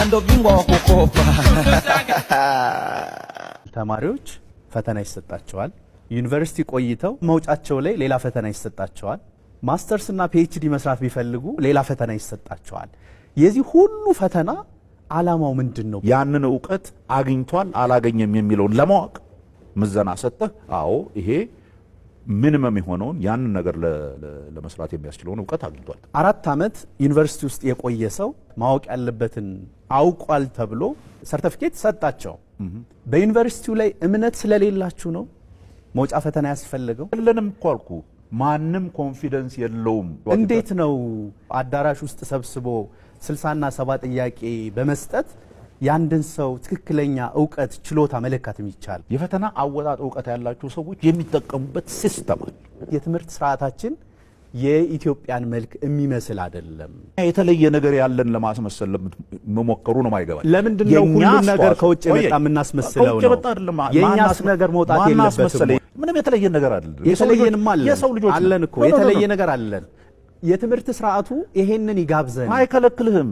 Cuando bingo cocopa ተማሪዎች ፈተና ይሰጣቸዋል ዩኒቨርሲቲ ቆይተው መውጫቸው ላይ ሌላ ፈተና ይሰጣቸዋል ማስተርስ እና ፒኤችዲ መስራት ቢፈልጉ ሌላ ፈተና ይሰጣቸዋል የዚህ ሁሉ ፈተና ዓላማው ምንድነው ያንን ዕውቀት አግኝቷል አላገኘም የሚለው ለማወቅ ምዘና ሰጠህ አዎ ይሄ ሚኒመም የሆነውን ያንን ነገር ለመስራት የሚያስችለውን ዕውቀት አግኝቷል 4 ዓመት ዩኒቨርሲቲ ውስጥ የቆየ ሰው ማወቅ ያለበትን አውቋል ተብሎ ሰርቲፊኬት ሰጣቸው በዩኒቨርሲቲው ላይ እምነት ስለሌላችሁ ነው መውጫ ፈተና ያስፈልገው ለንም ቋልኩ ማንንም ኮንፊደንስ የለውም እንዴት ነው አዳራሽ ውስጥ ሰብስቦ 60 እና 70 ጥያቄ በመስጠት ያንድን ሰው ትክክለኛ ዕውቀት ችሎታ መለካት የሚቻል የፈተና አወጣጥ ዕውቀት ያላችሁ ሰዎች የሚጠቀሙበት ሲስተም አለ የትምህርት ስርዓታችን የኢትዮጵያን መልክ የሚመስል አይደለም የተለየ ነገር ያለን ለማስመሰል ለምትሞከሩ ነው ማይገባል ለምንድን ነው ሁሉ ነገር ከውጭ የመጣ ምናስመስለው ነው የኛስ ነገር መውጣት የለበትም ምንም የተለየ ነገር አይደለም የተለየንም አለን እኮ የተለየ ነገር አለን የትምህርት ስርዓቱ ይሄንን ይጋብዘን አይከለክልህም